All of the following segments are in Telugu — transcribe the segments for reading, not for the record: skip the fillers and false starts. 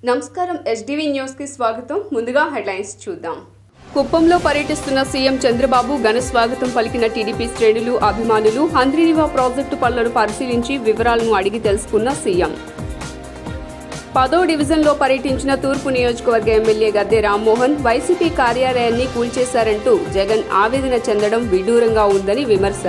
నమస్కారం ఎస్డివి న్యూస్ కి స్వాగతం. ముందుగా హెడ్లైన్స్ చూద్దాం. కుప్పంలో పర్యటిస్తున్న సీఎం చంద్రబాబు ఘన స్వాగతం పలికిన టీడీపీ శ్రేణులు, అభిమానులు. హంద్రీనివా ప్రాజెక్టు పనులను పరిశీలించి వివరాలను అడిగి తెలుసుకున్న సీఎం. 10వ డివిజన్లో పర్యటించిన తూర్పు నియోజకవర్గ ఎమ్మెల్యే గద్దె రామ్మోహన్. వైసీపీ కార్యాలయాన్ని కూల్చేశారంటూ జగన్ ఆవేదన చెందడం విడ్డూరంగా ఉందని విమర్శ.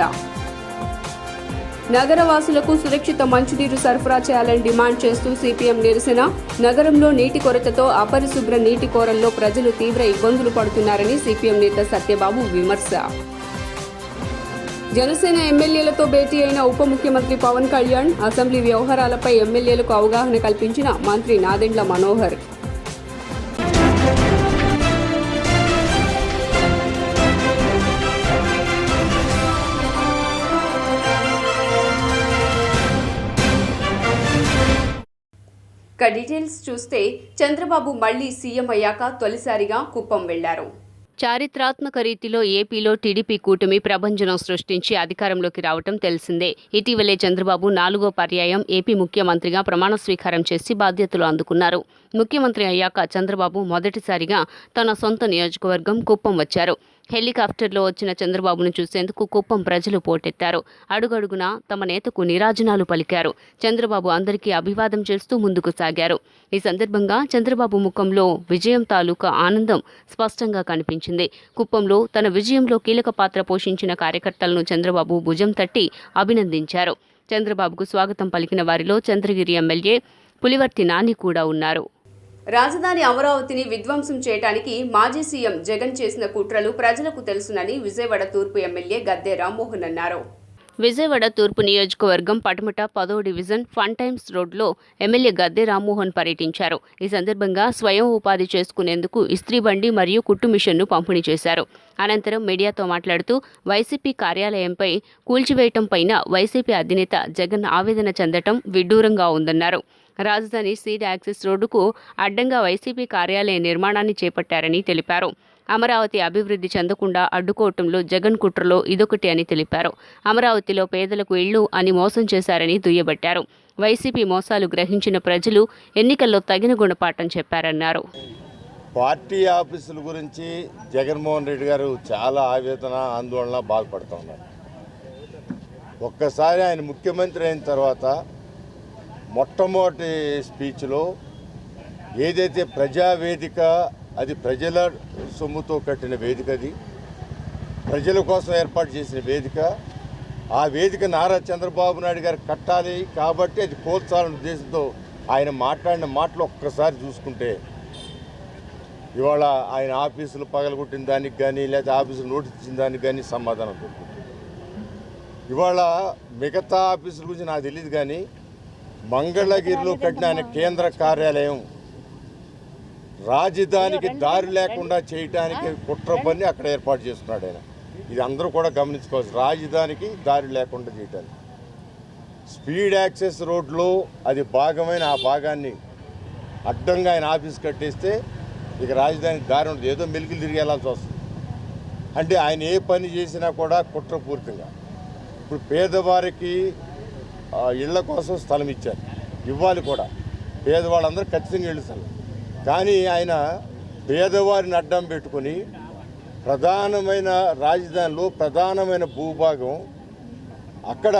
నగరవాసులకు సురక్షిత మంచినీరు సరఫరా చేయాలని డిమాండ్ చేస్తూ సిపిఎం నిరసన. నగరంలో నీటి కొరతతో అపరిశుభ్ర నీటి కోరల్లో ప్రజలు తీవ్ర ఇబ్బందులు పడుతున్నారని సిపిఎం నేత సత్యబాబు విమర్శ. జనసేన ఎమ్మెల్యేలతో భేటీ అయిన ఉప ముఖ్యమంత్రి పవన్ కళ్యాణ్. అసెంబ్లీ వ్యవహారాలపై ఎమ్మెల్యేలకు అవగాహన కల్పించిన మంత్రి నాదెండ్ల మనోహర్. డీటెయిల్స్ చూస్తే చంద్రబాబు మళ్లీ సీఎం అయ్యాక తొలిసారిగా కుప్పం వెళ్లారు. చారిత్రాత్మక రీతిలో ఏపీలో టీడీపీ కూటమి ప్రభంజనం సృష్టించి అధికారంలోకి రావటం తెలిసిందే. ఇటీవలే చంద్రబాబు 4వ పర్యాయం ఏపీ ముఖ్యమంత్రిగా ప్రమాణ స్వీకారం చేసి బాధ్యతలు అందుకున్నారు. ముఖ్యమంత్రి అయ్యాక చంద్రబాబు మొదటిసారిగా తన సొంత నియోజకవర్గం కుప్పం వచ్చారు. హెలికాప్టర్లో వచ్చిన చంద్రబాబును చూసేందుకు కుప్పం ప్రజలు పోటెత్తారు. అడుగడుగునా తమ నేతకు నీరాజనాలు పలికారు. చంద్రబాబు అందరికీ అభివాదం చేస్తూ ముందుకు సాగారు. ఈ సందర్భంగా చంద్రబాబు ముఖంలో విజయం తాలూకా ఆనందం స్పష్టంగా కనిపించింది. కుప్పంలో తన విజయంలో కీలక పాత్ర పోషించిన కార్యకర్తలను చంద్రబాబు భుజం తట్టి అభినందించారు. చంద్రబాబుకు స్వాగతం పలికిన వారిలో చంద్రగిరి ఎమ్మెల్యే పులివర్తి నాని కూడా ఉన్నారు. రాజధాని అమరావతిని విధ్వంసం చేయడానికి మాజీ సీఎం జగన్ చేసిన కుట్రలు ప్రజలకు తెలుసునని విజయవాడ తూర్పు ఎమ్మెల్యే గద్దె రామ్మోహన్ అన్నారు. విజయవాడ తూర్పు నియోజకవర్గం పటమట 10వ డివిజన్ ఫన్ టైమ్స్ రోడ్లో ఎమ్మెల్యే గద్దె రామ్మోహన్ పర్యటించారు. ఈ సందర్భంగా స్వయం ఉపాధి చేసుకునేందుకు ఇస్త్రీ బండి మరియు కుట్టు మిషన్ను పంపిణీ చేశారు. అనంతరం మీడియాతో మాట్లాడుతూ వైసీపీ కార్యాలయంపై కూల్చివేయటం పైన వైసీపీ అధినేత జగన్ ఆవేదన చెందటం విడ్డూరంగా ఉందన్నారు. రాజధాని సీడ్ యాక్సెస్ రోడ్డుకు అడ్డంగా వైసీపీ కార్యాలయ నిర్మాణాన్ని చేపట్టారని తెలిపారు. అమరావతి అభివృద్ధి చెందకుండా అడ్డుకోవటంలో జగన్ కుట్రలో ఇదొకటి అని తెలిపారు. అమరావతిలో పేదలకు ఇళ్లు అని మోసం చేశారని దుయ్యబట్టారు. వైసీపీ మోసాలు గ్రహించిన ప్రజలు ఎన్నికల్లో తగిన గుణపాఠం చెప్పారన్నారు. పార్టీ ఆఫీసుల గురించి జగన్మోహన్ రెడ్డి గారు చాలా ఆవేదన, ఆందోళన బాధపడుతూ ఉన్నారు. ఒక్కసారి ఆయన ముఖ్యమంత్రి అయిన తర్వాత మొట్టమొదటి స్పీచ్లో ఏదైతే ప్రజావేదిక, అది ప్రజల సొమ్ముతో కట్టిన వేదిక, అది ప్రజల కోసం ఏర్పాటు చేసిన వేదిక, ఆ వేదిక నారా చంద్రబాబు నాయుడు గారు కట్టాలి కాబట్టి అది కోల్చాలనే ఉద్దేశంతో ఆయన మాట్లాడిన మాటలు ఒక్కసారి చూసుకుంటే ఇవాళ ఆయన ఆఫీసులు పగలగొట్టిన దానికి కానీ లేదా ఆఫీసులు నోటీస్ ఇచ్చిన దానికి కానీ సమాధానం దొరుకుతుంది. ఇవాళ మిగతా ఆఫీసుల గురించి నాకు తెలియదు కానీ మంగళగిరిలో కట్టిన ఆయన కేంద్ర కార్యాలయం రాజధానికి దారి లేకుండా చేయడానికి కుట్ర పని అక్కడ ఏర్పాటు చేస్తున్నాడు ఆయన. ఇది అందరూ కూడా గమనించుకోవచ్చు. రాజధానికి దారి లేకుండా చేయడానికి స్పీడ్ యాక్సెస్ రోడ్లో అది భాగమైన ఆ భాగాన్ని అడ్డంగా ఆయన ఆఫీస్ కట్టేస్తే ఇక రాజధానికి దారి ఉంటుంది. ఏదో మెలికలు తిరిగి వెళ్ళాల్సి వస్తుంది. అంటే ఆయన ఏ పని చేసినా కూడా కుట్రపూరితంగా. ఇప్పుడు పేదవారికి ఇళ్ల కోసం స్థలం ఇచ్చారు, ఇవ్వాలి కూడా. పేదవాళ్ళందరూ ఖచ్చితంగా ఇళ్ళు స్థలం. కానీ ఆయన పేదవారిని అడ్డం పెట్టుకొని ప్రధానమైన రాజధానిలో ప్రధానమైన భూభాగం అక్కడ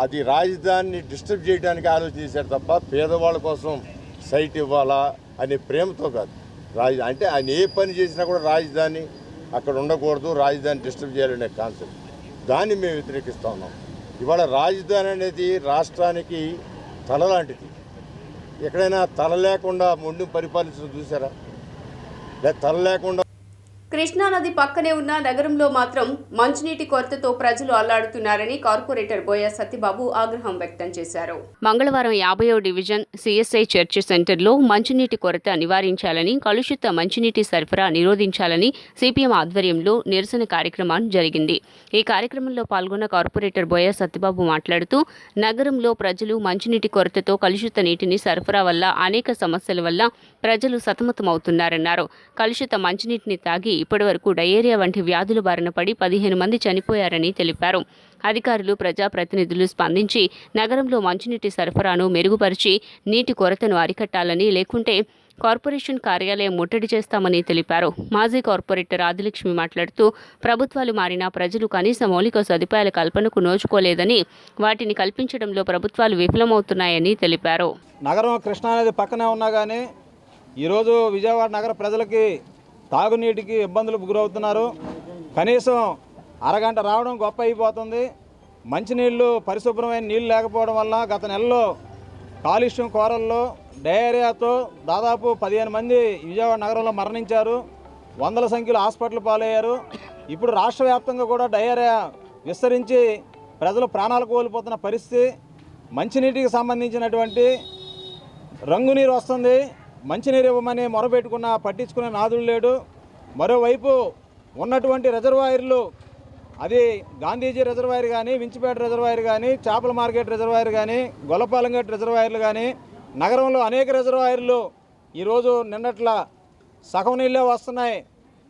అది రాజధానిని డిస్టర్బ్ చేయడానికి ఆలోచన చేశారు తప్ప పేదవాళ్ళ కోసం సైట్ ఇవ్వాలా అనే ప్రేమతో కాదు. అంటే ఆయన ఏ పని చేసినా కూడా రాజధాని అక్కడ ఉండకూడదు, రాజధాని డిస్టర్బ్ చేయాలనే కాన్సెప్ట్. దాన్ని మేము వ్యతిరేకిస్తూ ఉన్నాం. ఇవాళ రాజధాని అనేది రాష్ట్రానికి తల లాంటిది. ఎక్కడైనా తల లేకుండా మొండి పరిపాలించడం చూసారా? లేదా తల లేకుండా కృష్ణానది పక్కనే ఉన్న నగరంలో మాత్రం మంచినీటి కొరతతో ప్రజలు అల్లాడుతున్నారని కార్పొరేటర్ బోయ సత్యబాబు ఆగ్రహం వ్యక్తం చేశారు. మంగళవారం 50వ డివిజన్ సిఎస్ఐ చర్చ్ సెంటర్లో మంచినీటి కొరత నివారించాలని, కలుషిత మంచినీటి సరఫరా నిరోధించాలని సిపిఎం ఆధ్వర్యంలో నిరసన కార్యక్రమం జరిగింది. ఈ కార్యక్రమంలో పాల్గొన్న కార్పొరేటర్ బోయ సత్యబాబు మాట్లాడుతూ నగరంలో ప్రజలు మంచినీటి కొరతతో కలుషిత నీటిని సరఫరా వల్ల అనేక సమస్యల వల్ల ప్రజలు సతమతమవుతున్నారన్నారు. కలుషిత మంచినీటిని తాగి ఇప్పటివరకు డయేరియా వంటి వ్యాధుల బారిన పడి 15 మంది చనిపోయారని తెలిపారు. అధికారులు, ప్రజాప్రతినిధులు స్పందించి నగరంలో మంచినీటి సరఫరాను మెరుగుపరిచి నీటి కొరతను అరికట్టాలని, లేకుంటే కార్పొరేషన్ కార్యాలయం ముట్టడి చేస్తామని తెలిపారు. మాజీ కార్పొరేటర్ ఆదిలక్ష్మి మాట్లాడుతూ ప్రభుత్వాలు మారినా ప్రజలు కనీస మౌలిక సదుపాయాల కల్పనకు నోచుకోలేదని, వాటిని కల్పించడంలో ప్రభుత్వాలు విఫలమవుతున్నాయని తెలిపారు. నగరం కృష్ణానది పక్కనే ఉన్నా కానీ ఈరోజు విజయవాడ నగర ప్రజలకి తాగునీటికి ఇబ్బందులకు గురవుతున్నారు. కనీసం అరగంట రావడం గొప్ప అయిపోతుంది. మంచినీళ్ళు, పరిశుభ్రమైన నీళ్ళు లేకపోవడం వల్ల గత నెలలో కాలుష్యం కోరల్లో డయేరియాతో దాదాపు 15 మంది విజయవాడ నగరంలో మరణించారు. వందల సంఖ్యలో హాస్పిటల్ పాలయ్యారు. ఇప్పుడు రాష్ట్ర వ్యాప్తంగా కూడా డయేరియా విస్తరించి ప్రజలు ప్రాణాలు కోల్పోతున్న పరిస్థితి. మంచినీటికి సంబంధించినటువంటి రంగునీరు వస్తుంది, మంచినీరు ఇవ్వమని మొరపెట్టుకున్న పట్టించుకునే నాదుడు లేడు. మరోవైపు ఉన్నటువంటి రిజర్వాయర్లు, అది గాంధీజీ రిజర్వాయర్ కానీ, వించిపేట రిజర్వాయర్ కానీ, చేపల మార్కెట్ రిజర్వాయర్ కానీ, గొల్లపాలెం గేట్ రిజర్వాయర్లు కానీ, నగరంలో అనేక రిజర్వాయర్లు ఈరోజు నిన్నట్ల సగం నీళ్ళే వస్తున్నాయి.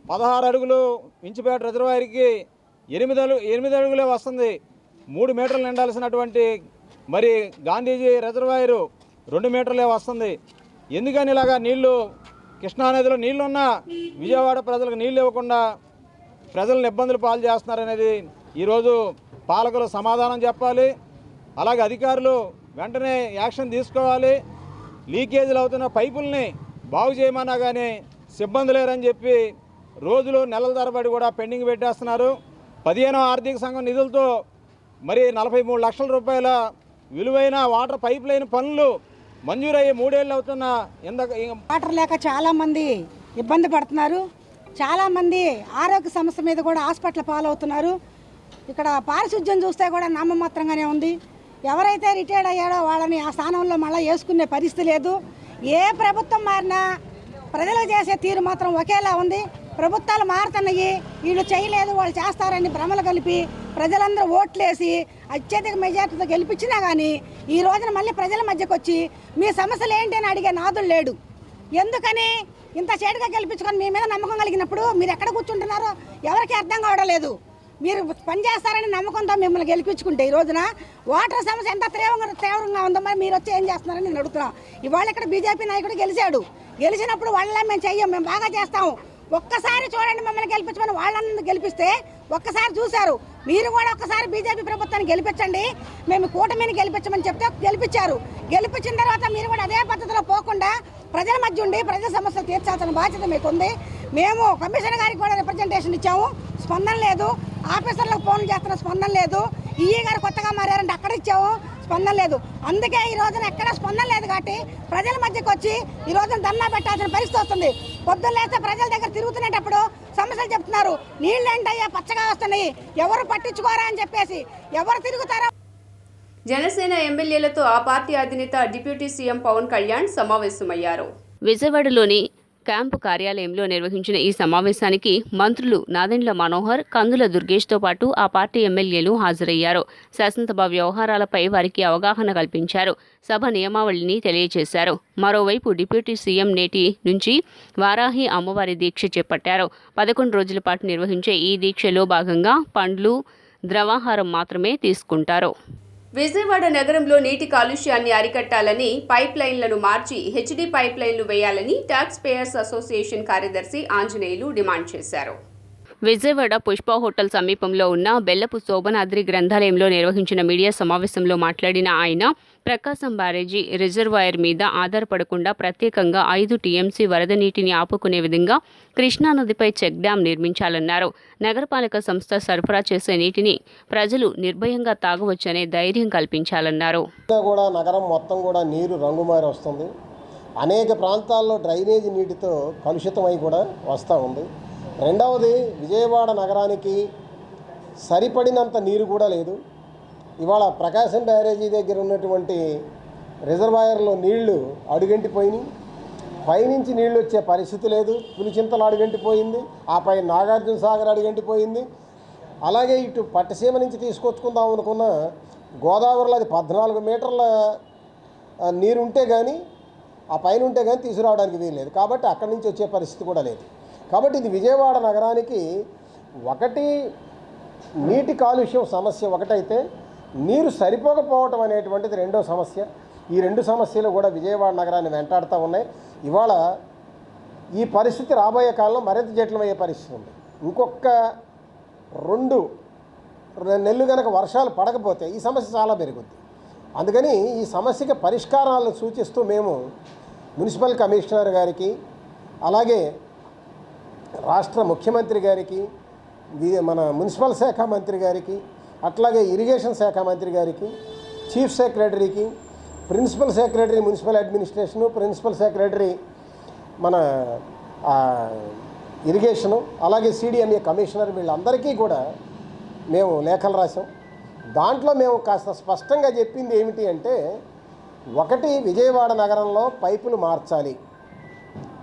16 అడుగులు వించిపేట రిజర్వాయర్కి 8 అడుగులే వస్తుంది. 3 మీటర్లు నిండాల్సినటువంటి మరి గాంధీజీ రిజర్వాయరు 2 మీటర్లే వస్తుంది. ఎందుకని ఇలాగా నీళ్లు కృష్ణానదిలో నీళ్లున్నా విజయవాడ ప్రజలకు నీళ్ళు ఇవ్వకుండా ప్రజలను ఇబ్బందులు పాలు చేస్తున్నారనేది ఈరోజు పాలకులు సమాధానం చెప్పాలి. అలాగే అధికారులు వెంటనే యాక్షన్ తీసుకోవాలి. లీకేజీలు అవుతున్న పైపుల్ని బాగు చేయమన్నా కానీ సిబ్బంది లేరని చెప్పి రోజులు నెలల తరబడి కూడా పెండింగ్ పెట్టేస్తున్నారు. 15వ ఆర్థిక సంఘం నిధులతో మరి 43 లక్షల రూపాయల విలువైన వాటర్ పైప్ లైన్ పనులు మంజూరయ్యి 3 ఏళ్ళు అవుతున్నా వాటర్ లేక చాలామంది ఇబ్బంది పడుతున్నారు. చాలామంది ఆరోగ్య సమస్య మీద కూడా హాస్పిటల్ పాలవుతున్నారు. ఇక్కడ పారిశుద్ధ్యం చూస్తే కూడా నామమాత్రంగానే ఉంది. ఎవరైతే రిటైర్డ్ అయ్యాడో వాళ్ళని ఆ స్థానంలో మళ్ళీ వేసుకునే పరిస్థితి లేదు. ఏ ప్రభుత్వం మారినా ప్రజలు చేసే తీరు మాత్రం ఒకేలా ఉంది. ప్రభుత్వాలు మారుతున్నాయి, వీళ్ళు చేయలేదు వాళ్ళు చేస్తారని భ్రమలు కలిపి ప్రజలందరూ ఓట్లేసి అత్యధిక మెజార్టీతో గెలిపించినా కానీ ఈ రోజున మళ్ళీ ప్రజల మధ్యకు వచ్చి మీ సమస్యలు ఏంటి అని అడిగే నాదుడు లేడు. ఎందుకని ఇంత చేటుగా గెలిపించుకొని మీ మీద నమ్మకం కలిగినప్పుడు మీరు ఎక్కడ కూర్చుంటున్నారో ఎవరికి అర్థం కావడం లేదు. మీరు పనిచేస్తారని నమ్మకంతో మిమ్మల్ని గెలిపించుకుంటే ఈ రోజున వాటర్ సమస్య ఎంత తీవ్రంగా ఉందో మరి మీరు వచ్చి ఏం చేస్తున్నారని నేను అడుగుతున్నాను. ఇవాళ ఇక్కడ బీజేపీ నాయకుడు గెలిచినప్పుడు వాళ్ళ మేము చెయ్యం, మేము బాగా చేస్తాము, ఒక్కసారి చూడండి మమ్మల్ని గెలిపించమని వాళ్ళని గెలిపిస్తే ఒక్కసారి చూశారు. మీరు కూడా ఒక్కసారి బీజేపీ ప్రభుత్వాన్ని గెలిపించండి, మేము కూటమిని గెలిపించమని చెప్తే గెలిపించారు. గెలిపించిన తర్వాత మీరు కూడా అదే పద్ధతిలో పోకుండా ప్రజల మధ్య ఉండి ప్రజల సమస్యలు తీర్చాల్సిన బాధ్యత మీకుంది. మేము కమిషనర్ గారికి కూడా రిప్రజెంటేషన్ ఇచ్చాము, స్పందన లేదు. ఆఫీసర్లకు ఫోన్లు చేస్తున్న స్పందన లేదు. ఈఈ గారు కొత్తగా మారారంటే అక్కడ ఇచ్చాము, స్పందన లేదు. అందుకే ఈ రోజున ఎక్కడ స్పందన లేదు కాబట్టి ప్రజల మధ్యకు వచ్చి ఈ రోజున ధర్నా పెట్టాల్సిన పరిస్థితి వస్తుంది. పొద్దున్న లేస్తే ప్రజల దగ్గర తిరుగుతున్నప్పుడు సమస్యలు చెప్తున్నారు. నీళ్ళు ఏంటయ్యా పచ్చగా వస్తున్నాయి, ఎవరు పట్టించుకోరా అని చెప్పేసి ఎవరు తిరుగుతారో. జనసేన ఎమ్మెల్యేలతో ఆ పార్టీ అధినేత డిప్యూటీ సీఎం పవన్ కళ్యాణ్ సమావేశమయ్యారు. విజయవాడలోని క్యాంపు కార్యాలయంలో నిర్వహించిన ఈ సమావేశానికి మంత్రులు నాదెండ్ల మనోహర్, కందుల దుర్గేష్తో పాటు ఆ పార్టీ ఎమ్మెల్యేలు హాజరయ్యారు. శాసనసభ వ్యవహారాలపై వారికి అవగాహన కల్పించారు. సభ నియమావళిని తెలియజేశారు. మరోవైపు డిప్యూటీ సీఎం నేటి నుంచి వారాహి అమ్మవారి దీక్ష చేపట్టారు. 11 రోజుల పాటు నిర్వహించే ఈ దీక్షలో భాగంగా పండ్లు, ద్రవాహారం మాత్రమే తీసుకుంటారు. విజయవాడ నగరంలో నీటి కాలుష్యాన్ని అరికట్టాలని పైప్ లైన్లను మార్చి హెచ్డీ పైప్ లైన్లు వేయాలని ట్యాక్స్ పేయర్స్ అసోసియేషన్ కార్యదర్శి ఆంజనేయులు డిమాండ్ చేశారు. విజయవాడ పుష్ప హోటల్ సమీపంలో ఉన్న బెల్లపు శోభనాద్రి గ్రంథాలయంలో నిర్వహించిన మీడియా సమావేశంలో మాట్లాడిన ఆయన, ప్రకాశం బ్యారేజీ రిజర్వాయర్ మీద ఆధారపడకుండా ప్రత్యేకంగా 5 టీఎంసీ వరద నీటిని ఆపుకునే విధంగా కృష్ణానదిపై చెక్ డ్యాం నిర్మించాలన్నారు. నగరపాలక సంస్థ సరఫరా చేసే నీటిని ప్రజలు నిర్భయంగా తాగవచ్చనే ధైర్యం కల్పించాలన్నారు. కూడా నగరం మొత్తం కూడా నీరు రంగుమారి వస్తుంది. అనేక ప్రాంతాల్లో డ్రైనేజీ నీటితో కలుషితమై కూడా వస్తూ ఉంది. రెండవది, విజయవాడ నగరానికి సరిపడినంత నీరు కూడా లేదు. ఇవాళ ప్రకాశం బ్యారేజీ దగ్గర ఉన్నటువంటి రిజర్వాయర్లో నీళ్లు అడుగంటిపోయినాయి. పైనుంచి నీళ్ళు వచ్చే పరిస్థితి లేదు. పులిచింతలు అడుగంటిపోయింది, ఆపై నాగార్జున సాగర్ అడుగంటిపోయింది. అలాగే ఇటు పట్టసీమ నుంచి తీసుకొచ్చుకుందాం అనుకున్న గోదావరిలో అది 14 మీటర్ల నీరు ఉంటే కానీ, ఆ పైన ఉంటే కానీ తీసుకురావడానికి వీల్లేదు. కాబట్టి అక్కడి నుంచి వచ్చే పరిస్థితి కూడా లేదు. కాబట్టి ఇది విజయవాడ నగరానికి ఒకటి నీటి కాలుష్యం సమస్య ఒకటైతే నీరు సరిపోకపోవటం అనేటువంటిది రెండో సమస్య. ఈ రెండు సమస్యలు కూడా విజయవాడ నగరాన్ని వెంటాడుతూ ఉన్నాయి. ఇవాళ ఈ పరిస్థితి రాబోయే కాలంలో మరింత జటిలమయ్యే పరిస్థితి ఉంది. ఇంకొక 2 నెలలు కనుక వర్షాలు పడకపోతే ఈ సమస్య చాలా పెరుగుద్ది. అందుకని ఈ సమస్యకి పరిష్కారాలను సూచిస్తూ మేము మున్సిపల్ కమిషనర్ గారికి, అలాగే రాష్ట్ర ముఖ్యమంత్రి గారికి, మన మున్సిపల్ శాఖ మంత్రి గారికి, అట్లాగే ఇరిగేషన్ శాఖ మంత్రి గారికి, చీఫ్ సెక్రటరీకి, principal secretary municipal administration, principal secretary మన ఇరిగేషను, అలాగే CDMA కమిషనర్, వీళ్ళందరికీ కూడా మేము లేఖలు రాసాం. దాంట్లో మేము కాస్త స్పష్టంగా చెప్పింది ఏమిటి అంటే, ఒకటి విజయవాడ నగరంలో పైపులు మార్చాలి.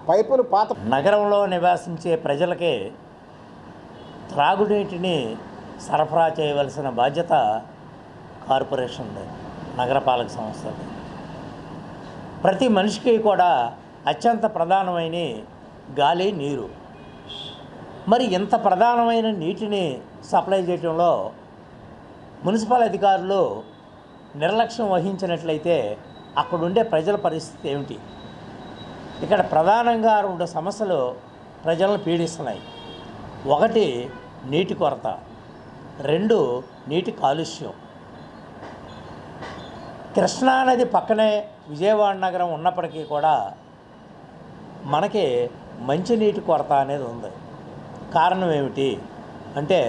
పైపులు పాత నగరంలో నివాసించే ప్రజలకి త్రాగునీటిని సరఫరా చేయవలసిన బాధ్యత కార్పొరేషన్ది, నగరపాలక సంస్థది. ప్రతి మనిషికి కూడా అత్యంత ప్రధానమైన గాలి, నీరు. మరి ఇంత ప్రధానమైన నీటిని సప్లై చేయడంలో మున్సిపల్ అధికారులు నిర్లక్ష్యం వహించినట్లయితే అక్కడుండే ప్రజల పరిస్థితి ఏమిటి? ఇక్కడ ప్రధానంగా 2 సమస్యలు ప్రజలను పీడిస్తున్నాయి. ఒకటి నీటి కొరత, 2 నీటి కాలుష్యం. కృష్ణానది పక్కనే విజయవాడ నగరం ఉన్నప్పటికీ కూడా మనకి మంచినీటి కొరత అనేది ఉంది. కారణం ఏమిటి అంటే,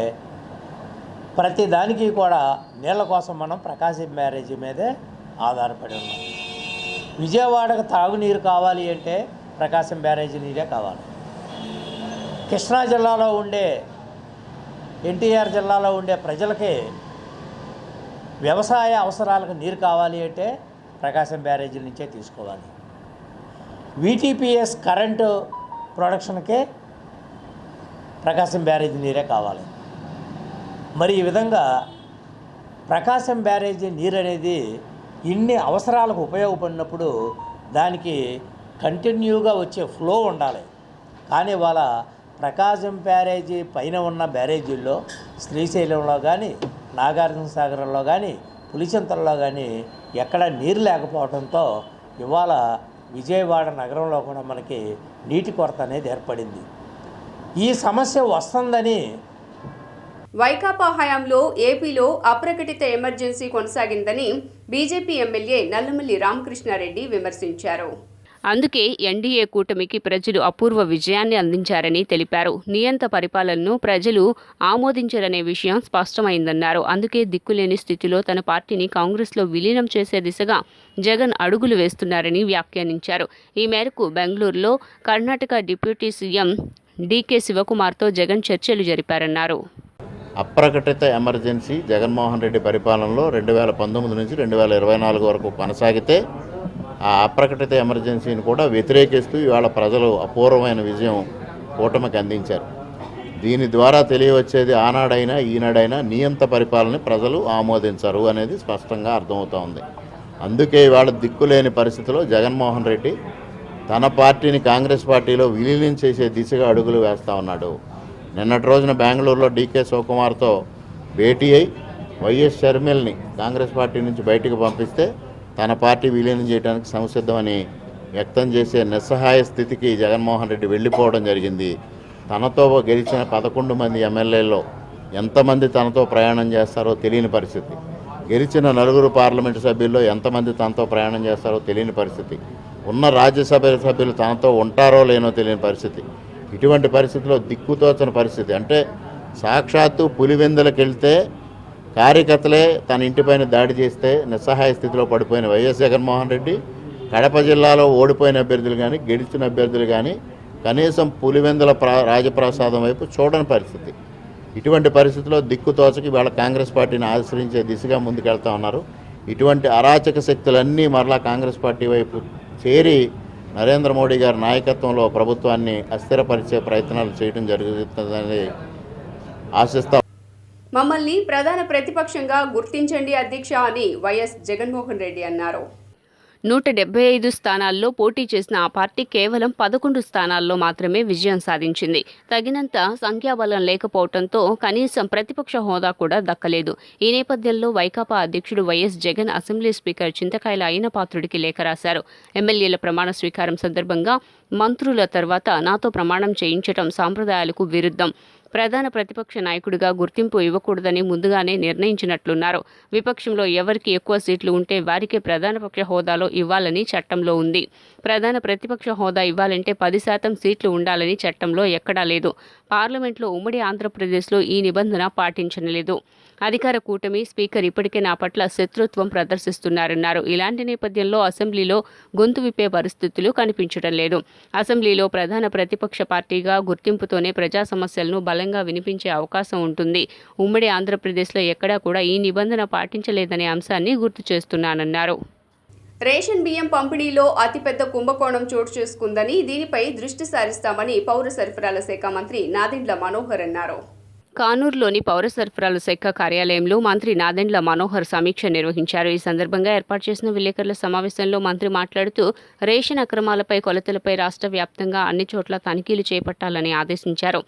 ప్రతి దానికి కూడా నీళ్ళ కోసం మనం ప్రకాశం బ్యారేజీ మీదే ఆధారపడి ఉన్నాం. విజయవాడకు తాగునీరు కావాలి అంటే ప్రకాశం బ్యారేజీ నీరే కావాలి. కృష్ణా జిల్లాలో ఉండే, ఎన్టీఆర్ జిల్లాలో ఉండే ప్రజలకి వ్యవసాయ అవసరాలకు నీరు కావాలి అంటే ప్రకాశం బ్యారేజీ నుంచే తీసుకోవాలి. VTPS కరెంటు ప్రొడక్షన్కే ప్రకాశం బ్యారేజీ నీరే కావాలి. మరి ఈ విధంగా ప్రకాశం బ్యారేజీ నీరు అనేది ఇన్ని అవసరాలకు ఉపయోగపడినప్పుడు దానికి కంటిన్యూగా వచ్చే ఫ్లో ఉండాలి. కానీ వాళ్ళ ప్రకాశం బ్యారేజీ పైన ఉన్న బ్యారేజీల్లో శ్రీశైలంలో కానీ, నాగార్జున సాగరంలో కానీ, పులిచింతల్లో కానీ ఎక్కడ నీరు లేకపోవడంతో ఇవాళ విజయవాడ నగరంలో కూడా మనకి నీటి కొరత అనేది ఏర్పడింది. ఈ సమస్య వస్తుందని వైకాపా హయాంలో ఏపీలో అప్రకటిత ఎమర్జెన్సీ కొనసాగిందని బీజేపీ ఎమ్మెల్యే నల్లమల్లి రామకృష్ణారెడ్డి విమర్శించారు. అందుకే ఎన్డీఏ కూటమికి ప్రజలు అపూర్వ విజయాన్ని అందించారని తెలిపారు. నియంత పరిపాలనను ప్రజలు ఆమోదించరనే విషయం స్పష్టమైందన్నారు. అందుకే దిక్కులేని స్థితిలో తన పార్టీని కాంగ్రెస్లో విలీనం చేసే దిశగా జగన్ అడుగులు వేస్తున్నారని వ్యాఖ్యానించారు. ఈ మేరకు బెంగళూరులో కర్ణాటక డిప్యూటీ సీఎం డీకే శివకుమార్తో జగన్ చర్చలు జరిపారన్నారు. అప్రకటిత ఎమర్జెన్సీ జగన్మోహన్ రెడ్డి పరిపాలనలో 2019 నుంచి 2024 వరకు కొనసాగితే ఆ అప్రకటిత ఎమర్జెన్సీని కూడా వ్యతిరేకిస్తూ ఇవాళ ప్రజలు అపూర్వమైన విజయం కూటమికి అందించారు. దీని ద్వారా తెలియవచ్చేది ఆనాడైనా ఈనాడైనా నియంత పరిపాలన ప్రజలు ఆమోదించరు అనేది స్పష్టంగా అర్థమవుతూ ఉంది. అందుకే ఇవాళ దిక్కులేని పరిస్థితిలో జగన్మోహన్ రెడ్డి తన పార్టీని కాంగ్రెస్ పార్టీలో విలీనం చేసే దిశగా అడుగులు వేస్తూ ఉన్నాడు. నిన్నటి రోజున బెంగళూరులో డీకే శివకుమార్తో భేటీ అయి వైఎస్ షర్మిల్ని కాంగ్రెస్ పార్టీ నుంచి బయటకు పంపిస్తే తన పార్టీ విలీనం చేయడానికి సంసిద్ధమని వ్యక్తం చేసే నిస్సహాయ స్థితికి జగన్మోహన్ రెడ్డి వెళ్ళిపోవడం జరిగింది. తనతో గెలిచిన 11 మంది ఎమ్మెల్యేల్లో ఎంతమంది తనతో ప్రయాణం చేస్తారో తెలియని పరిస్థితి. గెలిచిన 4 పార్లమెంటు సభ్యుల్లో ఎంతమంది తనతో ప్రయాణం చేస్తారో తెలియని పరిస్థితి. ఉన్న రాజ్యసభ సభ్యులు తనతో ఉంటారో లేనో తెలియని పరిస్థితి. ఇటువంటి పరిస్థితిలో దిక్కుతోచని పరిస్థితి. అంటే సాక్షాత్తు పులివెందులకు వెళ్తే కార్యకర్తలే తన ఇంటిపైన దాడి చేస్తే నిస్సహాయ స్థితిలో పడిపోయిన వైఎస్ జగన్మోహన్ రెడ్డి కడప జిల్లాలో ఓడిపోయిన అభ్యర్థులు కానీ, గెలిచిన అభ్యర్థులు కానీ కనీసం పులివెందుల రాజప్రసాదం వైపు చూడని పరిస్థితి. ఇటువంటి పరిస్థితిలో దిక్కుతోచకి వాళ్ళ కాంగ్రెస్ పార్టీని ఆశ్రయించే దిశగా ముందుకెళ్తా ఉన్నారు. ఇటువంటి అరాచక శక్తులన్నీ మరలా కాంగ్రెస్ పార్టీ వైపు చేరి నరేంద్ర మోడీ గారి నాయకత్వంలో ప్రభుత్వాన్ని అస్థిరపరిచే ప్రయత్నాలు చేయడం జరుగుతుందని ఆశిస్తాం. మమ్మల్ని ప్రధాన ప్రతిపక్షంగా గుర్తించండి అధ్యక్ష అని వైఎస్ జగన్మోహన్ రెడ్డి అన్నారు. 175 స్థానాల్లో పోటీ చేసిన ఆ పార్టీ కేవలం 11 స్థానాల్లో మాత్రమే విజయం సాధించింది. తగినంత సంఖ్యాబలం లేకపోవడంతో కనీసం ప్రతిపక్ష హోదా కూడా దక్కలేదు. ఈ నేపథ్యంలో వైకాపా అధ్యక్షుడు వైఎస్ జగన్ అసెంబ్లీ స్పీకర్ చింతకాయల అయ్యన్నపాత్రుడికి లేఖ రాశారు. ఎమ్మెల్యేల ప్రమాణ స్వీకారం సందర్భంగా మంత్రుల తర్వాత నాతో ప్రమాణం చేయించడం సాంప్రదాయాలకు విరుద్ధం. ప్రధాన ప్రతిపక్ష నాయకుడిగా గుర్తింపు ఇవ్వకూడదని ముందుగానే నిర్ణయించినట్లున్నారు. విపక్షంలో ఎవరికి ఎక్కువ సీట్లు ఉంటే వారికే ప్రధానపక్ష హోదాలో ఇవ్వాలని చట్టంలో ఉంది. ప్రధాన ప్రతిపక్ష హోదా ఇవ్వాలంటే 10% సీట్లు ఉండాలని చట్టంలో ఎక్కడా లేదు. పార్లమెంట్లో ఉమ్మడి ఆంధ్రప్రదేశ్లో ఈ నిబంధన పాటించలేదు. అధికార కూటమి స్పీకర్ ఇప్పటికే నా పట్ల శత్రుత్వం ప్రదర్శిస్తున్నారన్నారు. ఇలాంటి నేపథ్యంలో అసెంబ్లీలో గొంతు విప్పే పరిస్థితులు కనిపించడం లేదు. అసెంబ్లీలో ప్రధాన ప్రతిపక్ష పార్టీగా గుర్తింపుతోనే ప్రజా సమస్యలను బలంగా వినిపించే అవకాశం ఉంటుంది. ఉమ్మడి ఆంధ్రప్రదేశ్లో ఎక్కడా కూడా ఈ నిబంధన పాటించలేదనే అంశాన్ని గుర్తు చేస్తున్నానన్నారు. రేషన్ బియ్యం పంపిణీలో అతిపెద్ద కుంభకోణం చోటు చేసుకుందని, దీనిపై దృష్టి సారిస్తామని పౌర సరఫరాల శాఖ మంత్రి నాదెండ్ల మనోహర్ అన్నారు. కానూరులోని పౌర సరఫరాల శాఖ కార్యాలయంలో మంత్రి నాదెండ్ల మనోహర్ సమీక్ష నిర్వహించారు. ఈ సందర్భంగా ఏర్పాటు చేసిన విలేకరుల సమావేశంలో మంత్రి మాట్లాడుతూ రేషన్ అక్రమాలపై, కొలతలపై రాష్ట్ర వ్యాప్తంగా అన్ని చోట్ల తనిఖీలు చేపట్టాలని ఆదేశించారు.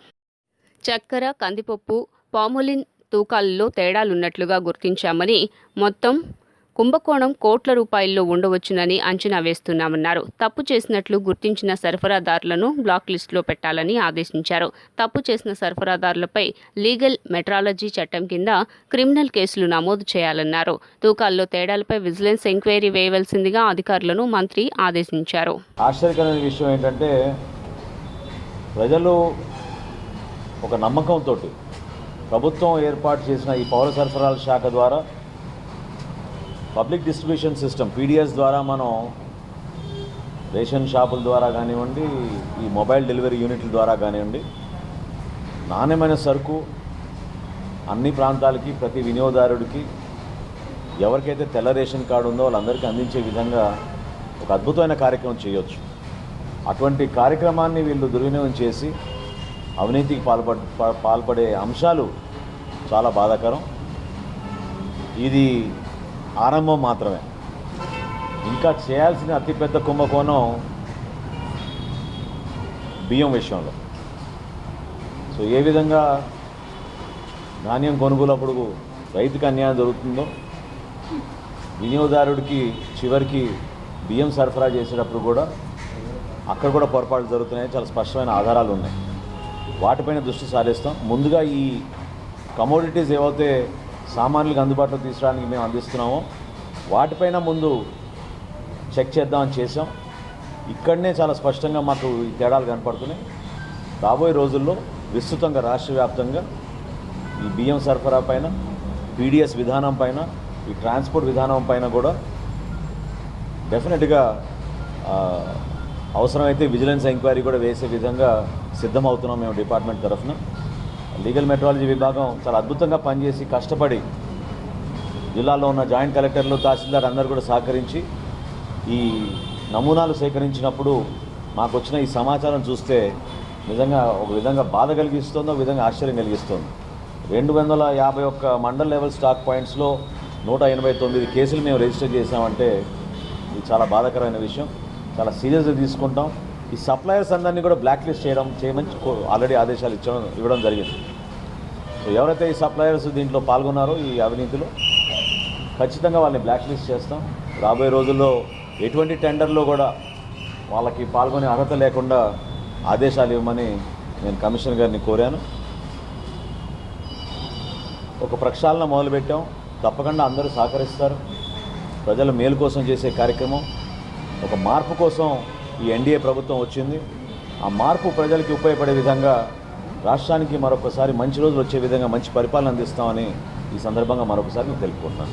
చక్కెర, కందిపప్పు, పామోలిన్ తూకాల్లో తేడాలున్నట్లుగా గుర్తించామని, మొత్తం కుంభకోణం కోట్ల రూపాయల్లో ఉండవచ్చునని అంచనా వేస్తున్నామన్నారు. తప్పు చేసినట్లు గుర్తించిన సరఫరాదారులను బ్లాక్ లిస్టులో పెట్టాలని ఆదేశించారు. తప్పు చేసిన సరఫరాదారులపై లీగల్ మెట్రాలజీ చట్టం కింద క్రిమినల్ కేసులు నమోదు చేయాలన్నారు. తూకాల్లో తేడాలపై విజిలెన్స్ ఎంక్వైరీ వేయవలసిందిగా అధికారులను మంత్రి ఆదేశించారు. ఆశ్చర్యకరమైన విషయం ఏంటంటే, ప్రజలు ఒక నమ్మకంతో ప్రభుత్వం ఏర్పాటు చేసిన ఈ పౌర సరఫరాల శాఖ ద్వారా పబ్లిక్ డిస్ట్రిబ్యూషన్ సిస్టమ్ పీడిఎస్ ద్వారా మనం రేషన్ షాపుల ద్వారా కానివ్వండి, ఈ మొబైల్ డెలివరీ యూనిట్ల ద్వారా కానివ్వండి, నాణ్యమైన సరుకు అన్ని ప్రాంతాలకి, ప్రతి వినియోగదారుడికి, ఎవరికైతే తెల్ల రేషన్ కార్డు ఉందో వాళ్ళందరికీ అందించే విధంగా ఒక అద్భుతమైన కార్యక్రమం చేయొచ్చు. అటువంటి కార్యక్రమాన్ని వీళ్ళు దుర్వినియోగం చేసి అవినీతికి పాల్పడే అంశాలు చాలా బాధాకరం. ఇది ఆరంభం మాత్రమే. ఇంకా చేయాల్సిన అతిపెద్ద కుంభకోణం బియ్యం విషయంలో. సో ఏ విధంగా ధాన్యం కొనుగోలప్పుడు రైతుకి అన్యాయం జరుగుతుందో, వినియోగదారుడికి చివరికి బియ్యం సరఫరా చేసేటప్పుడు కూడా అక్కడ కూడా పొరపాట్లు జరుగుతున్నాయి. చాలా స్పష్టమైన ఆధారాలు ఉన్నాయి. వాటిపైన దృష్టి సారిస్తాం. ముందుగా ఈ కమోడిటీస్ ఏవైతే సామాన్యులకు అందుబాటులో తీసుకురావడానికి మేము అందిస్తున్నామో వాటిపైన ముందు చెక్ చేద్దామని చేసాం. ఇక్కడనే చాలా స్పష్టంగా మాకు ఈ తేడాలు కనపడుతున్నాయి. రాబోయే రోజుల్లో విస్తృతంగా రాష్ట్ర వ్యాప్తంగా ఈ బియ్యం సరఫరా పైన, పీడిఎస్ విధానం పైన, ఈ ట్రాన్స్పోర్ట్ విధానం పైన కూడా డెఫినెట్గా అవసరమైతే విజిలెన్స్ ఎంక్వైరీ కూడా వేసే విధంగా సిద్ధమవుతున్నాం మేము డిపార్ట్మెంట్ తరఫున. లీగల్ మెట్రాలజీ విభాగం చాలా అద్భుతంగా పనిచేసి కష్టపడి జిల్లాలో ఉన్న జాయింట్ కలెక్టర్లు, తహసీల్దార్ అందరూ కూడా సహకరించి ఈ నమూనాలు సేకరించినప్పుడు మాకు వచ్చిన ఈ సమాచారం చూస్తే నిజంగా ఒక విధంగా బాధ కలిగిస్తుంది, ఒక విధంగా ఆశ్చర్యం కలిగిస్తుంది. 251 మండల్ లెవెల్ స్టాక్ పాయింట్స్లో 189 కేసులు మేము రిజిస్టర్ చేసామంటే ఇది చాలా బాధాకరమైన విషయం. చాలా సీరియస్గా తీసుకుంటాం. ఈ సప్లయర్స్ అందరినీ కూడా బ్లాక్ లిస్ట్ చేయమని ఆల్రెడీ ఆదేశాలు ఇవ్వడం జరిగింది. సో ఎవరైతే ఈ సప్లయర్స్ దీంట్లో పాల్గొన్నారో ఈ అవినీతిలో ఖచ్చితంగా వాళ్ళని బ్లాక్ లిస్ట్ చేస్తాం. రాబోయే రోజుల్లో ఎటువంటి టెండర్లో కూడా వాళ్ళకి పాల్గొనే అర్హత లేకుండా ఆదేశాలు ఇవ్వమని నేను కమిషనర్ గారిని కోరాను. ఒక ప్రక్షాళన మొదలుపెట్టాం. తప్పకుండా అందరూ సహకరిస్తారు. ప్రజల మేలు కోసం చేసే కార్యక్రమం, ఒక మార్పు కోసం ఈ ఎన్డీఏ ప్రభుత్వం వచ్చింది. ఆ మార్పు ప్రజలకి ఉపయోగపడే విధంగా, రాష్ట్రానికి మరొకసారి మంచి రోజులు వచ్చే విధంగా మంచి పరిపాలన అందిస్తామని ఈ సందర్భంగా మరొకసారి నేను తెలుపుకుంటున్నాను.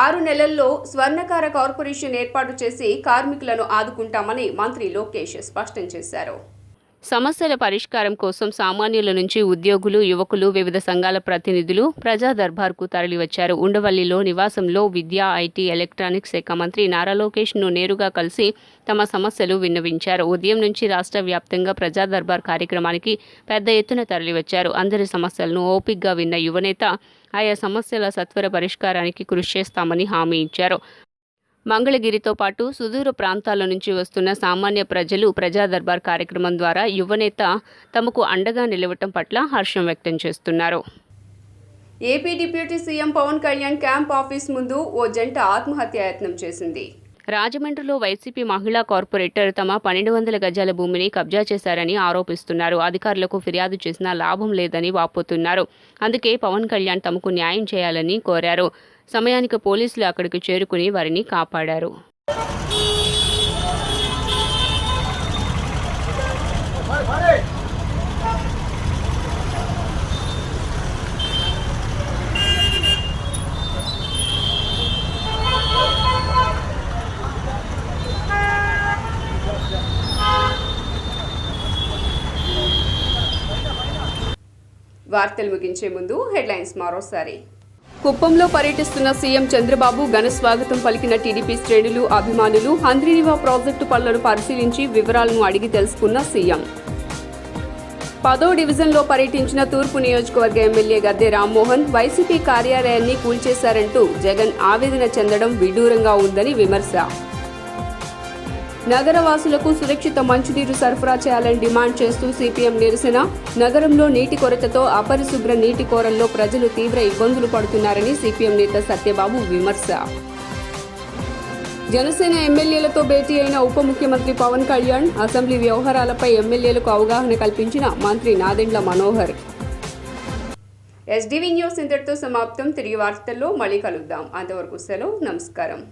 6 నెలల్లో స్వర్ణకార కార్పొరేషన్ ఏర్పాటు చేసి కార్మికులను ఆదుకుంటామని మంత్రి లోకేష్ స్పష్టం చేశారు. సమస్యల పరిష్కారం కోసం సామాన్యుల నుంచి ఉద్యోగులు, యువకులు, వివిధ సంఘాల ప్రతినిధులు ప్రజా దర్బార్కు తరలివచ్చారు. ఉండవల్లిలో నివాసంలో విద్యా, ఐటీ, ఎలక్ట్రానిక్స్ శాఖ మంత్రి నారా లోకేష్ను నేరుగా కలిసి తమ సమస్యలు విన్నవించారు. ఉదయం నుంచి రాష్ట్ర వ్యాప్తంగా ప్రజా దర్బార్ కార్యక్రమానికి పెద్ద ఎత్తున తరలివచ్చారు. అందరి సమస్యలను ఓపికగా విన్న యువనేత ఆయా సమస్యల సత్వర పరిష్కారానికి కృషి చేస్తామని హామీ ఇచ్చారు. మంగళగిరితో పాటు సుదూర ప్రాంతాల నుంచి వస్తున్న సామాన్య ప్రజలు ప్రజా దర్బార్ కార్యక్రమం ద్వారా యువనేత తమకు అండగా నిలవటం పట్ల హర్షం వ్యక్తం చేస్తున్నారు. AP deputy CM Pawan Kalyan camp office ముందు ఓ జంట ఆత్మహత్యాయత్నం చేసింది. రాజమండ్రిలో వైసీపీ మహిళా కార్పొరేటర్ తమ 1200 గజాల భూమిని కబ్జా చేశారని ఆరోపిస్తున్నారు. అధికారులకు ఫిర్యాదు చేసినా లాభం లేదని వాపోతున్నారు. అందుకే పవన్ కళ్యాణ్ తమకు న్యాయం చేయాలని కోరారు. సమయానికి పోలీసులు అక్కడికి చేరుకుని వారిని కాపాడారు. వార్తలు ముగించే ముందు హెడ్లైన్స్ మరోసారి. కుప్పంలో పర్యటిస్తున్న సీఎం చంద్రబాబు ఘన స్వాగతం పలికిన టీడీపీ శ్రేణులు, అభిమానులు. హంద్రీనివా ప్రాజెక్టు పనులను పరిశీలించి వివరాలను అడిగి తెలుసుకున్న సీఎం. 10వ డివిజన్లో పర్యటించిన తూర్పు నియోజకవర్గ ఎమ్మెల్యే గద్దె రామ్మోహన్. వైసీపీ కార్యాలయాన్ని కూల్చేశారంటూ జగన్ ఆవేదన చెందడం విడ్డూరంగా ఉందని విమర్శ. నగరవాసులకు సురక్షిత మంచినీరు సరఫరా చేయాలని డిమాండ్ చేస్తూ సిపిఎం నిరసన. నగరంలో నీటి కొరతతో అపరిశుభ్ర నీటి కోరల్లో ప్రజలు తీవ్ర ఇబ్బందులు పడుతున్నారని సిపిఎం నేత సత్యబాబు విమర్శ. జనసేన ఎమ్మెల్యేలతో భేటీ అయిన ఉప ముఖ్యమంత్రి పవన్ కళ్యాణ్. అసెంబ్లీ వ్యవహారాలపై ఎమ్మెల్యేలకు అవగాహన కల్పించిన మంత్రి నాదెండ్ల మనోహర్. ఎస్డీవీ న్యూస్ ఇంతటితో సమాప్తం. తిరిగి వార్తల్లో మళ్ళీ కలుద్దాం. అంతవరకు సెలవు. నమస్కారం.